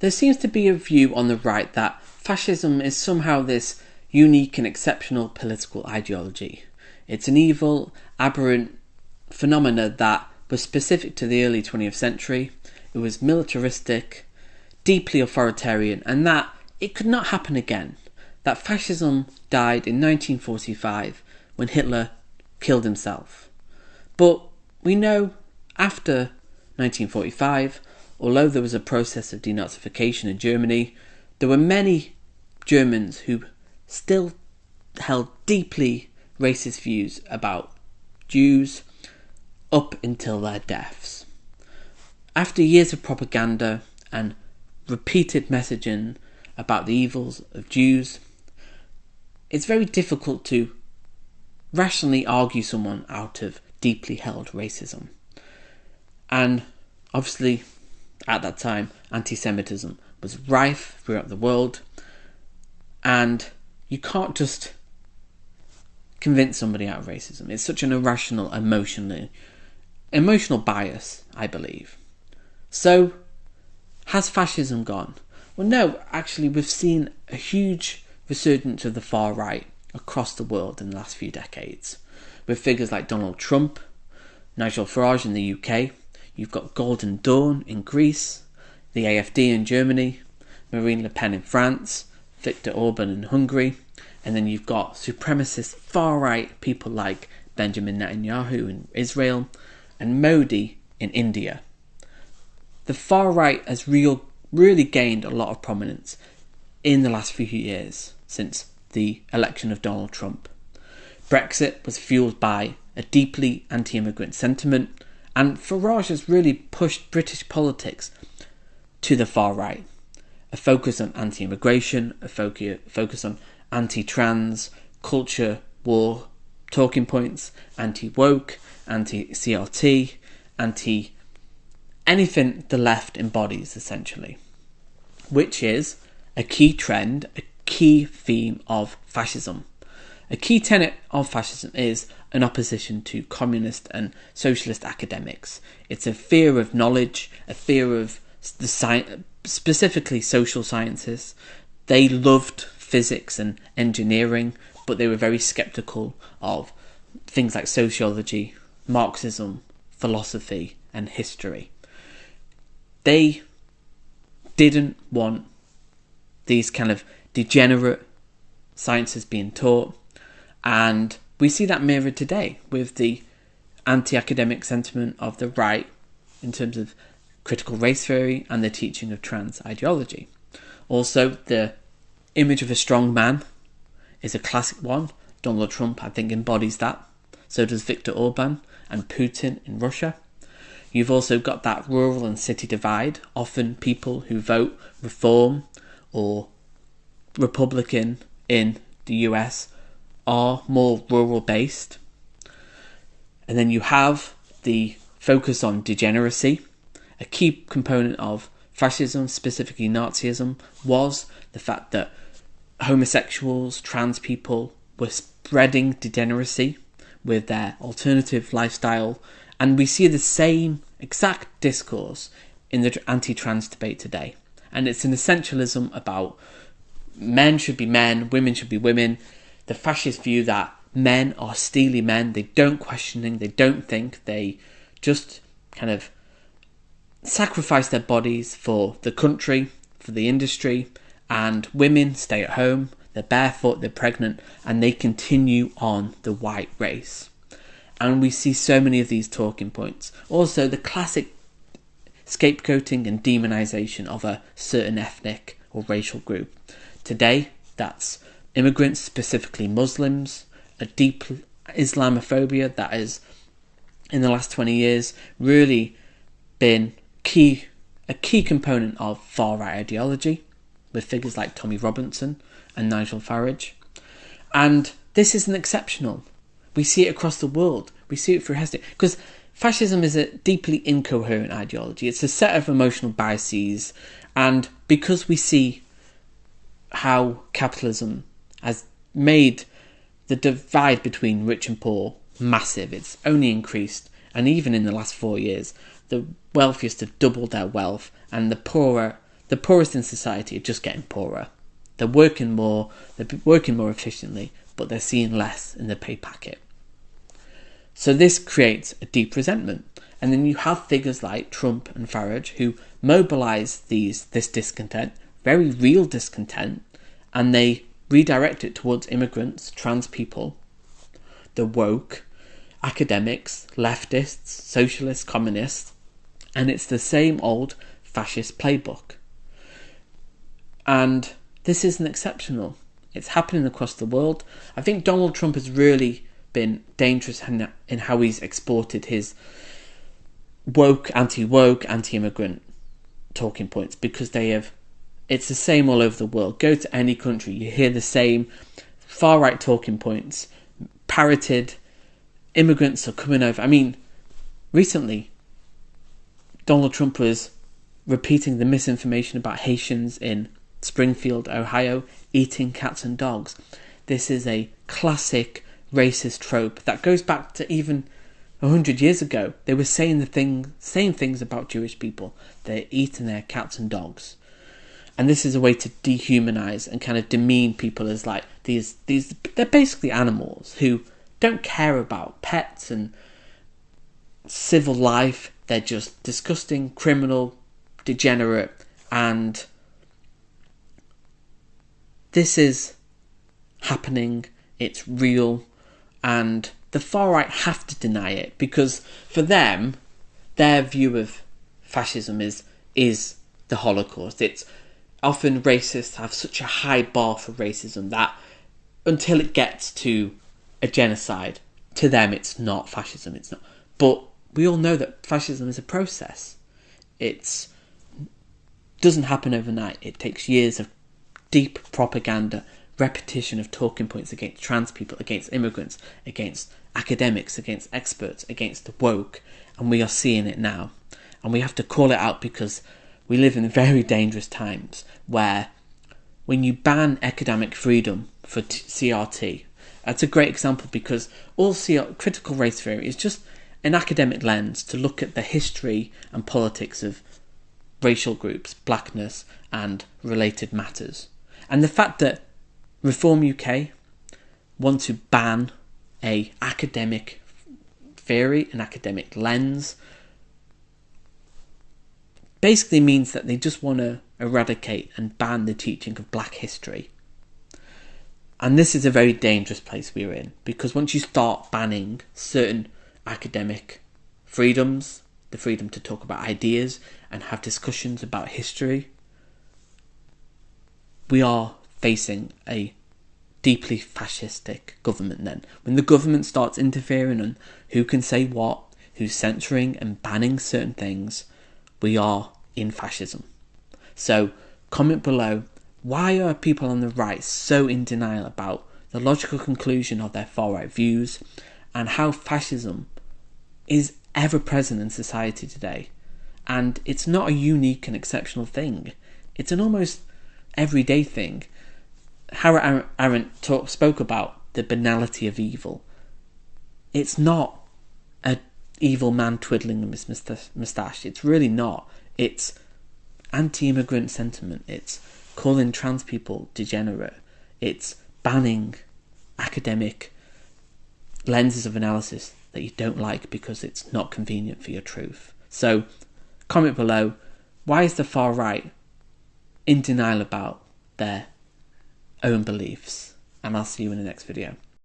there seems to be a view on the right that fascism is somehow this unique and exceptional political ideology. It's an evil, aberrant phenomena that was specific to the early 20th century. It was militaristic, deeply authoritarian, and that it could not happen again. That fascism died in 1945 when Hitler killed himself. But we know after 1945, although there was a process of denazification in Germany, there were many Germans who still held deeply racist views about Jews up until their deaths. After years of propaganda and repeated messaging about the evils of Jews, it's very difficult to rationally argue someone out of deeply held racism. And obviously, at that time, anti-Semitism was rife throughout the world, and you can't just convince somebody out of racism. It's such an irrational, emotional bias, I believe. So, has fascism gone? Well, no, actually, we've seen a huge resurgence of the far right across the world in the last few decades, with figures like Donald Trump, Nigel Farage in the UK, you've got Golden Dawn in Greece, the AfD in Germany, Marine Le Pen in France, Viktor Orban in Hungary, and then you've got supremacist far-right people like Benjamin Netanyahu in Israel and Modi in India. The far-right has really gained a lot of prominence in the last few years since the election of Donald Trump. Brexit was fueled by a deeply anti-immigrant sentiment, and Farage has really pushed British politics to the far right. A focus on anti-immigration, a focus on anti-trans, culture, war, talking points, anti-woke, anti-CRT, anti-anything the left embodies, essentially. Which is a key trend, a key theme of fascism. A key tenet of fascism is an opposition to communist and socialist academics. It's a fear of knowledge, a fear of specifically social sciences. They loved physics and engineering, but they were very skeptical of things like sociology, Marxism, philosophy, and history. They didn't want these kind of degenerate sciences being taught, and we see that mirrored today with the anti-academic sentiment of the right in terms of critical race theory and the teaching of trans ideology. Also, the image of a strong man is a classic one. Donald Trump, I think, embodies that. So does Viktor Orban and Putin in Russia. You've also got that rural and city divide. Often people who vote Reform or Republican in the US are more rural based. And then you have the focus on degeneracy. A key component of fascism, specifically Nazism, was the fact that homosexuals, trans people were spreading degeneracy with their alternative lifestyle, and we see the same exact discourse in the anti-trans debate today. And it's an essentialism about men should be men, women should be women. The fascist view that men are steely men, they don't question, they don't think, they just kind of sacrifice their bodies for the country, for the industry, and women stay at home, they're barefoot, they're pregnant, and they continue on the white race. And we see so many of these talking points. Also, the classic scapegoating and demonization of a certain ethnic or racial group. Today, that's immigrants, specifically Muslims, a deep Islamophobia that has, in the last 20 years, really been a key component of far-right ideology, with figures like Tommy Robinson and Nigel Farage. And this isn't exceptional. We see it across the world. We see it through history. Because fascism is a deeply incoherent ideology. It's a set of emotional biases. And because we see how capitalism has made the divide between rich and poor massive, it's only increased. And even in the last 4 years, the wealthiest have doubled their wealth, and the poorer, the poorest in society are just getting poorer. They're working more efficiently, but they're seeing less in the pay packet. So this creates a deep resentment. And then you have figures like Trump and Farage who mobilise this discontent, very real discontent, and they redirect it towards immigrants, trans people, the woke, academics, leftists, socialists, communists, and it's the same old fascist playbook. And this isn't exceptional. It's happening across the world. I think Donald Trump has really been dangerous in how he's exported his woke, anti-woke, anti-immigrant talking points, because it's the same all over the world. Go to any country, you hear the same far-right talking points, parroted. Immigrants are coming over. I mean, recently, Donald Trump was repeating the misinformation about Haitians in Springfield, Ohio, eating cats and dogs. This is a classic racist trope that goes back to even 100 years ago. They were saying same things about Jewish people. They're eating their cats and dogs. And this is a way to dehumanize and kind of demean people as like these they're basically animals who don't care about pets and civil life. They're just disgusting, criminal, degenerate, and this is happening. It's real, and the far right have to deny it, because for them, their view of fascism is the Holocaust. It's often racists have such a high bar for racism that until it gets to a genocide, to them it's not fascism. It's not. But we all know that fascism is a process. It doesn't happen overnight. It takes years of deep propaganda, repetition of talking points against trans people, against immigrants, against academics, against experts, against the woke, and we are seeing it now. And we have to call it out, because we live in very dangerous times where when you ban academic freedom for CRT, that's a great example, because all critical race theory is just an academic lens to look at the history and politics of racial groups, blackness, and related matters. And the fact that Reform UK want to ban an academic theory, an academic lens, basically means that they just want to eradicate and ban the teaching of black history. And this is a very dangerous place we're in, because once you start banning certain academic freedoms, the freedom to talk about ideas and have discussions about history, we are facing a deeply fascistic government then. When the government starts interfering on who can say what, who's censoring and banning certain things, we are in fascism. So comment below, why are people on the right so in denial about the logical conclusion of their far-right views, and how fascism is ever present in society today? And it's not a unique and exceptional thing. It's an almost everyday thing. Hannah Arendt spoke about the banality of evil. It's not an evil man twiddling his moustache. It's really not. It's anti-immigrant sentiment. It's calling trans people degenerate. It's banning academic lenses of analysis that you don't like because it's not convenient for your truth. So comment below, why is the far right in denial about their own beliefs? And I'll see you in the next video.